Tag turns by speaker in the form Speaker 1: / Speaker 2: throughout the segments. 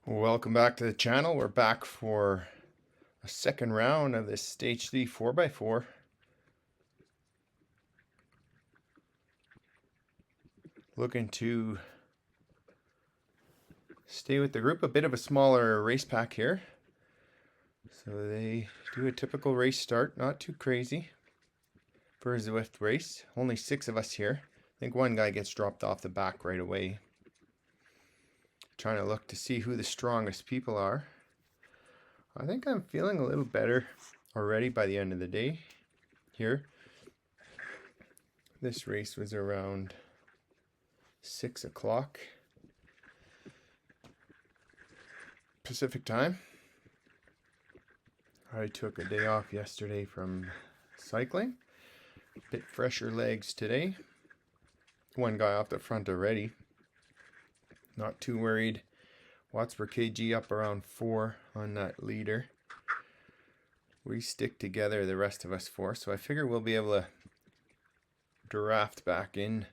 Speaker 1: Welcome back to the channel. We're back for a second round of this Stage 3 4x4. Looking to stay with the group. A bit of a smaller race pack here. So they do a typical race start, not too crazy for a Zwift race. Only 6 of us here. I think one guy gets dropped off the back right away. Trying to look to see who the strongest people are. I think I'm feeling a little better already by the end of the day here. This race was around 6 o'clock Pacific time. I took a day off yesterday from cycling. Bit fresher legs today. One guy off the front already. Not too worried. Watts per kg up around 4 on that leader. We stick together, the rest of us 4, so I figure we'll be able to draft back in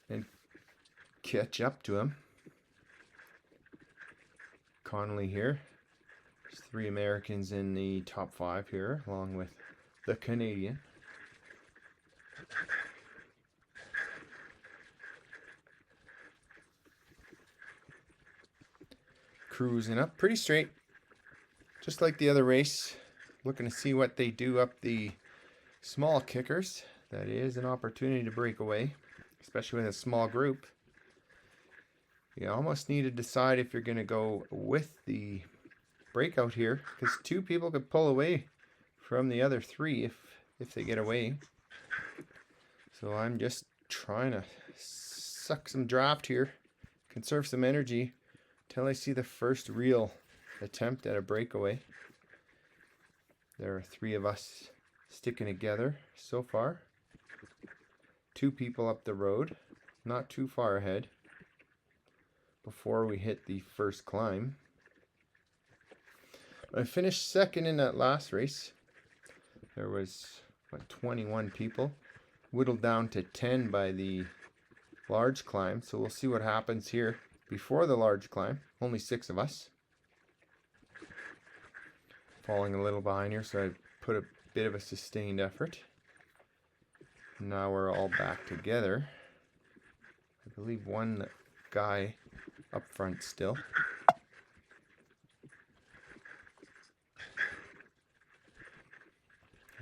Speaker 1: and catch up to him. Connolly here. There's 3 Americans in the top 5 here, along with the Canadian. Cruising up pretty straight, just like the other race. Looking to see what they do up the small kickers. That is an opportunity to break away, especially with a small group. You almost need to decide if you're going to go with the breakout here, because 2 people could pull away from the other 3 if they get away. So I'm just trying to suck some draft here, conserve some energy until I see the first real attempt at a breakaway. There are 3 of us sticking together so far. 2 people up the road, not too far ahead before we hit the first climb. I finished second in that last race. There was 21 people, whittled down to 10 by the large climb. So we'll see what happens here before the large climb. Only 6 of us. Falling a little behind here, so I put a bit of a sustained effort. Now we're all back together. I believe one guy up front still.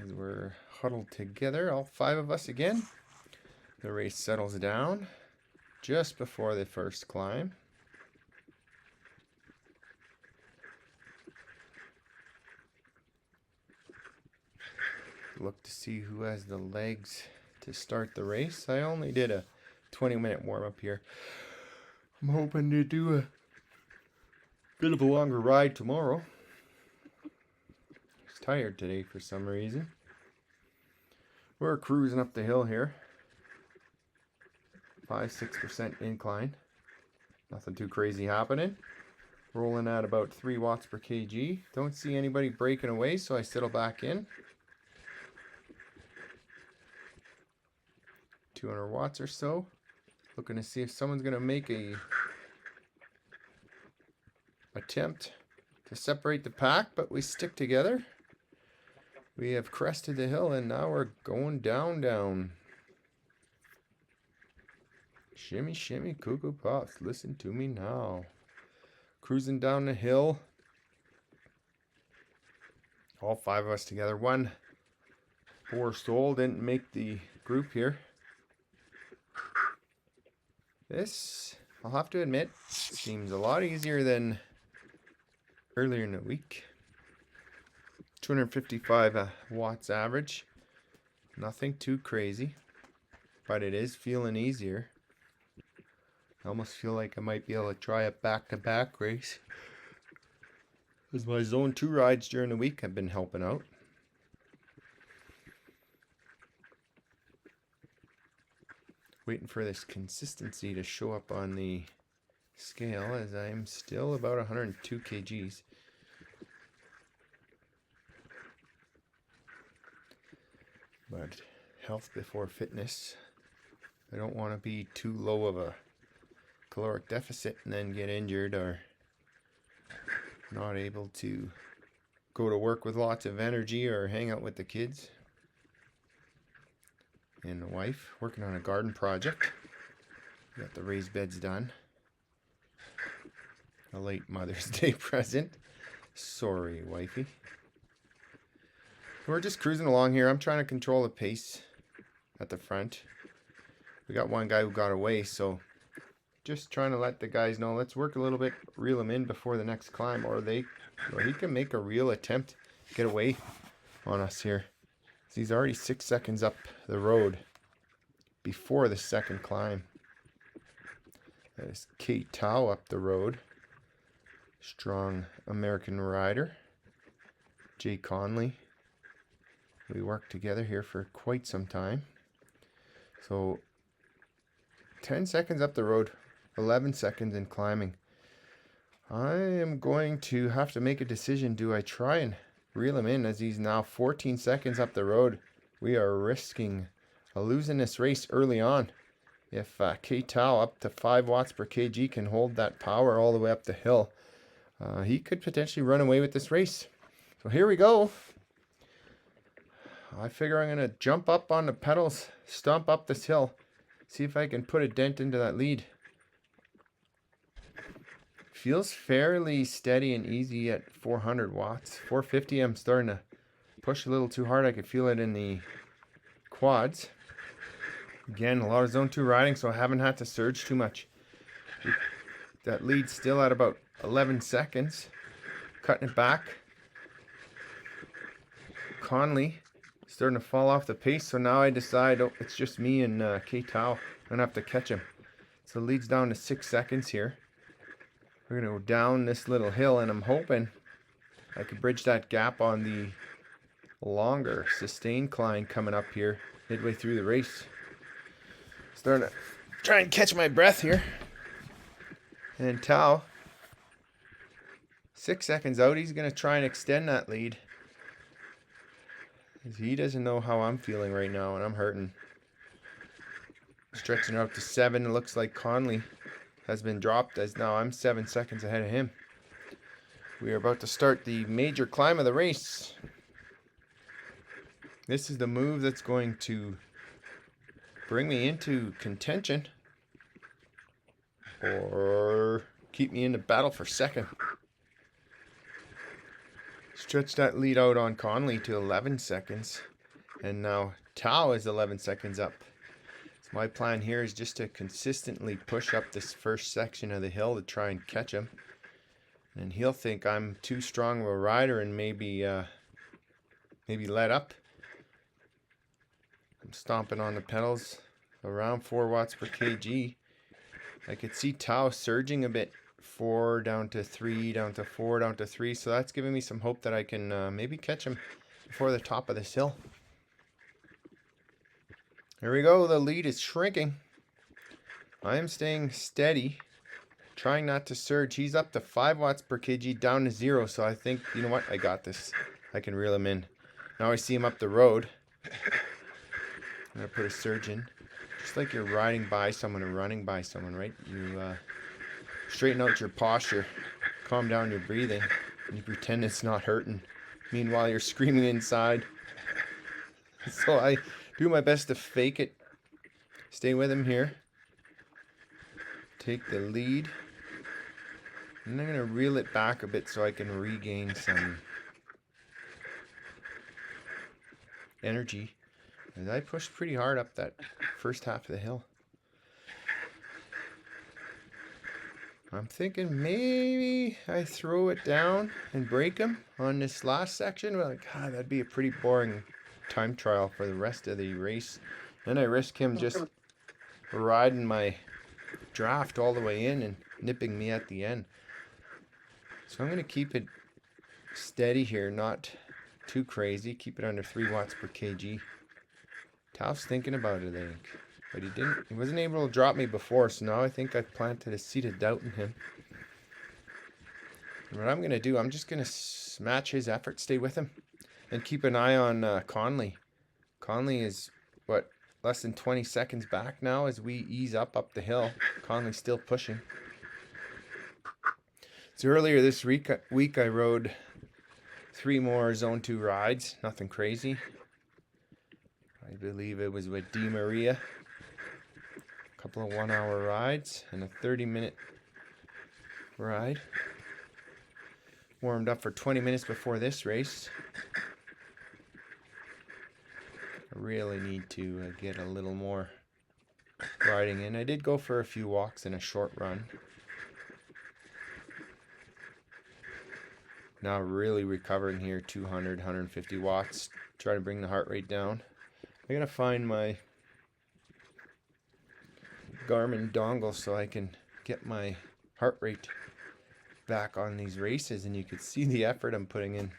Speaker 1: As we're huddled together, all 5 of us again. The race settles down just before the first climb. Look to see who has the legs to start the race. I only did a 20-minute warm-up here. I'm hoping to do a bit of a longer ride tomorrow. I was tired today for some reason. We're cruising up the hill here. 5-6% incline. Nothing too crazy happening. Rolling at about 3 watts per kg. Don't see anybody breaking away, so I settle back in. 200 watts or so. Looking to see if someone's going to make a attempt to separate the pack, but we stick together. We have crested the hill and now we're going down. Shimmy, shimmy, cuckoo pops, listen to me now. Cruising down the hill. All 5 of us together. One poor soul didn't make the group here. This, I'll have to admit, seems a lot easier than earlier in the week. 255 watts average. Nothing too crazy, but it is feeling easier. I almost feel like I might be able to try a back-to-back race, as my zone 2 rides during the week have been helping out. Waiting for this consistency to show up on the scale, as I'm still about 102 kgs. But health before fitness. I don't want to be too low of a caloric deficit and then get injured or not able to go to work with lots of energy or hang out with the kids and the wife. Working on a garden project. Got the raised beds done. A late Mother's Day present. Sorry, wifey. We're just cruising along here. I'm trying to control the pace at the front. We got one guy who got away, so just trying to let the guys know, let's work a little bit, reel him in before the next climb, or he can make a real attempt to get away on us here. So he's already 6 seconds up the road before the second climb. There's Kate Tao up the road. Strong American rider. Jay Conley. We worked together here for quite some time. So 10 seconds up the road, 11 seconds in climbing. I am going to have to make a decision. Do I try and reel him in as he's now 14 seconds up the road? We are risking losing this race early on. If K-Tao up to 5 watts per kg can hold that power all the way up the hill, he could potentially run away with this race. So here we go. I figure I'm going to jump up on the pedals, stomp up this hill, see if I can put a dent into that lead. Feels fairly steady and easy at 400 watts. 450, I'm starting to push a little too hard. I could feel it in the quads. Again, a lot of zone 2 riding, so I haven't had to surge too much. That lead's still at about 11 seconds. Cutting it back. Conley starting to fall off the pace, so now I decide, oh, it's just me and K-Tao. I'm going to have to catch him. So the lead's down to 6 seconds here. We're going to go down this little hill, and I'm hoping I could bridge that gap on the longer sustained climb coming up here midway through the race. Starting to try and catch my breath here. And Tao, 6 seconds out, he's going to try and extend that lead. He doesn't know how I'm feeling right now, and I'm hurting. Stretching out to 7. It looks like Conley has been dropped, as now I'm 7 seconds ahead of him. We are about to start the major climb of the race. This is the move that's going to bring me into contention or keep me in the battle for second. Stretch that lead out on Conley to 11 seconds. And now Tao is 11 seconds up. So my plan here is just to consistently push up this first section of the hill to try and catch him. And he'll think I'm too strong of a rider and maybe let up. I'm stomping on the pedals around 4 watts per kg. I could see Tao surging a bit. 4 down to 3, down to 4, down to 3. So that's giving me some hope that I can maybe catch him before the top of this hill. Here we go. The lead is shrinking. I am staying steady, trying not to surge. He's up to 5 watts per kg, down to 0. So I think, you know what? I got this. I can reel him in. Now I see him up the road. I'm going to put a surge in. Just like you're riding by someone or running by someone, right? You straighten out your posture, calm down your breathing, and you pretend it's not hurting. Meanwhile, you're screaming inside. So I do my best to fake it. Stay with him here. Take the lead. And I'm going to reel it back a bit so I can regain some energy. And I pushed pretty hard up that first half of the hill. I'm thinking maybe I throw it down and break him on this last section. But God, that'd be a pretty boring time trial for the rest of the race. Then I risk him just riding my draft all the way in and nipping me at the end. So I'm going to keep it steady here, not too crazy. Keep it under 3 watts per kg. Tao's thinking about it, I think. But he wasn't able to drop me before, so now I think I've planted a seed of doubt in him. And what I'm going to do, I'm just going to match his effort, stay with him, and keep an eye on Conley. Conley is, less than 20 seconds back now as we ease up the hill. Conley's still pushing. So earlier this week I rode 3 more Zone 2 rides. Nothing crazy. I believe it was with Di Maria. A couple of 1-hour rides and a 30-minute ride. Warmed up for 20 minutes before this race. I really need to get a little more riding in. I did go for a few walks and a short run. Now really recovering here, 200, 150 watts. Try to bring the heart rate down. I gotta find my Garmin dongle so I can get my heart rate back on these races, and you could see the effort I'm putting in.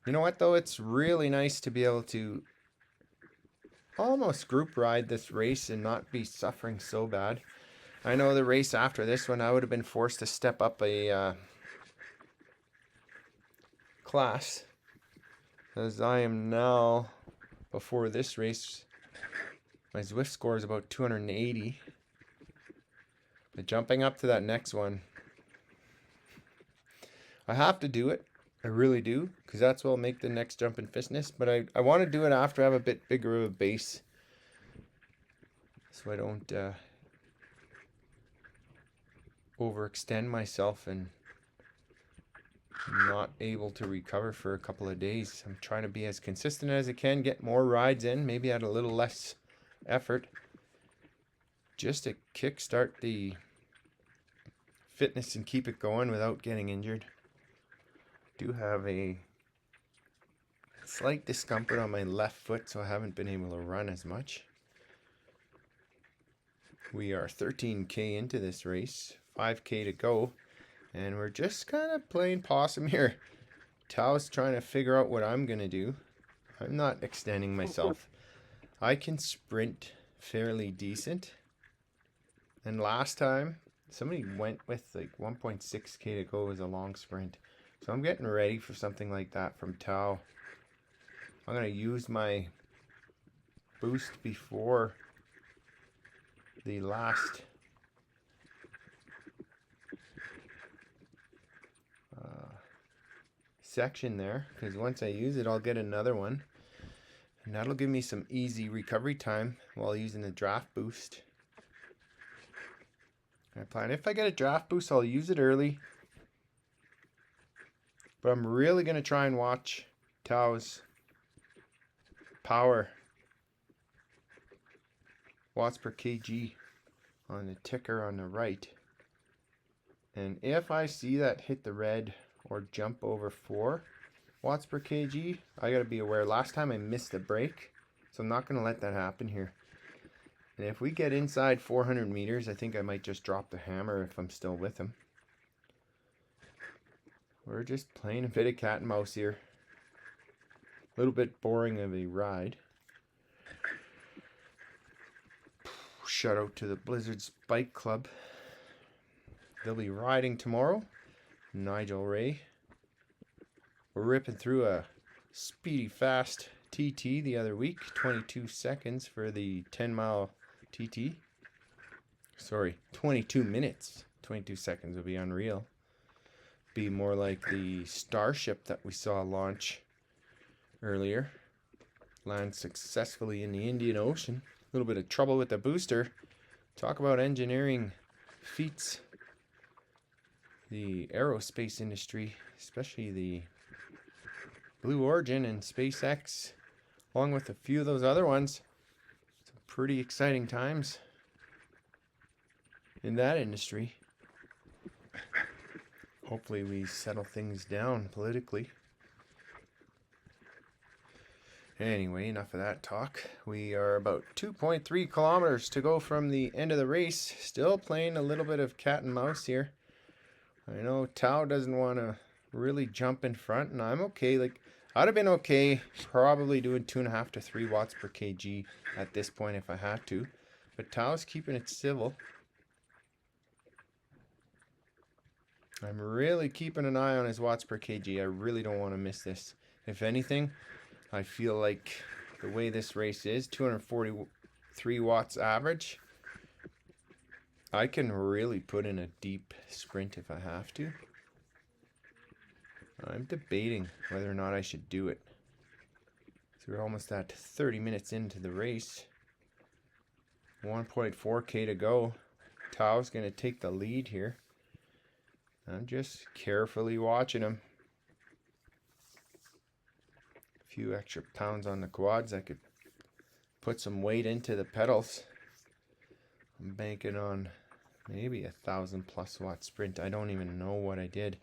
Speaker 1: You know what though, it's really nice to be able to almost group ride this race and not be suffering so bad. I know the race after this one I would have been forced to step up a class, as I am now, before this race, my Zwift score is about 280. But jumping up to that next one, I have to do it. I really do, because that's what will make the next jump in fitness. But I want to do it after I have a bit bigger of a base, so I don't overextend myself and not able to recover for a couple of days. I'm trying to be as consistent as I can, get more rides in, maybe at a little less effort, just to kickstart the fitness and keep it going without getting injured. Do have a slight discomfort on my left foot, so I haven't been able to run as much. We are 13k into this race, 5k to go, and we're just kind of playing possum here. Tao's trying to figure out what I'm gonna do. I'm not extending myself. I can sprint fairly decent, and last time somebody went with like 1.6k to go as a long sprint. So I'm getting ready for something like that from Tao. I'm going to use my boost before the last section there, because once I use it I'll get another one, and that'll give me some easy recovery time while using the draft boost. I plan, if I get a draft boost, I'll use it early. But I'm really going to try and watch Tao's power watts per kg on the ticker on the right. And if I see that hit the red or jump over 4 watts per kg, I got to be aware. Last time I missed a break, so I'm not going to let that happen here. And if we get inside 400 meters, I think I might just drop the hammer if I'm still with him. We're just playing a bit of cat and mouse here. A little bit boring of a ride. Shout out to the Blizzards Bike Club. They'll be riding tomorrow. Nigel Ray. We're ripping through a speedy fast TT the other week. 22 seconds for the 10-mile TT. Sorry, 22 minutes. 22 seconds would be unreal. Be more like the Starship that we saw launch earlier. Land successfully in the Indian Ocean. A little bit of trouble with the booster. Talk about engineering feats. The aerospace industry, especially the Blue Origin and SpaceX, along with a few of those other ones. Some pretty exciting times in that industry. Hopefully we settle things down politically. Anyway, enough of that talk. We are about 2.3 kilometers to go from the end of the race. Still playing a little bit of cat and mouse here. I know Tao doesn't want to really jump in front, and I'm okay. Like, I'd have been okay probably doing 2.5 to 3 watts per kg at this point if I had to. But Tao's keeping it civil. I'm really keeping an eye on his watts per kg. I really don't want to miss this. If anything, I feel like the way this race is, 243 watts average, I can really put in a deep sprint if I have to. I'm debating whether or not I should do it. So we're almost at 30 minutes into the race. 1.4K to go. Tao's going to take the lead here. I'm just carefully watching him. A few extra pounds on the quads. I could put some weight into the pedals. I'm banking on maybe 1,000+ watt sprint. I don't even know what I did.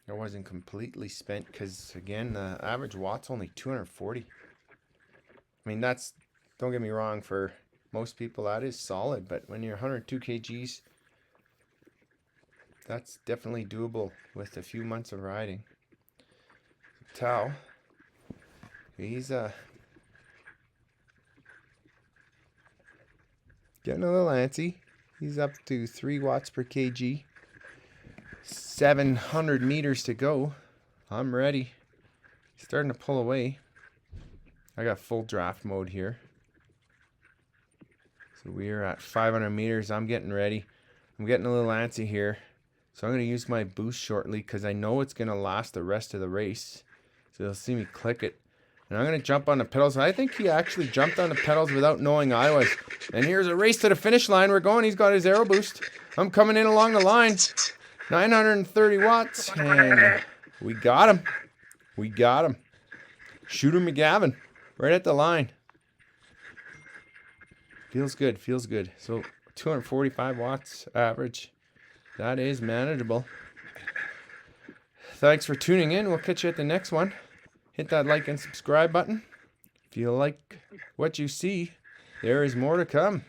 Speaker 1: I wasn't completely spent because, again, the average watt's only 240. I mean, that's, don't get me wrong, for most people that is solid, but when you're 102 kgs, that's definitely doable with a few months of riding. Tao, he's getting a little antsy. He's up to 3 watts per kg. 700 meters to go. I'm ready. He's starting to pull away. I got full draft mode here. So we are at 500 meters. I'm getting ready. I'm getting a little antsy here. So I'm going to use my boost shortly because I know it's going to last the rest of the race. So you'll see me click it. And I'm going to jump on the pedals. I think he actually jumped on the pedals without knowing I was. And here's a race to the finish line. We're going. He's got his aero boost. I'm coming in along the line. 930 watts. And we got him. We got him. Shooter McGavin. Right at the line. Feels good. Feels good. So 245 watts average. That is manageable. Thanks for tuning in. We'll catch you at the next one. Hit that like and subscribe button. If you like what you see, there is more to come.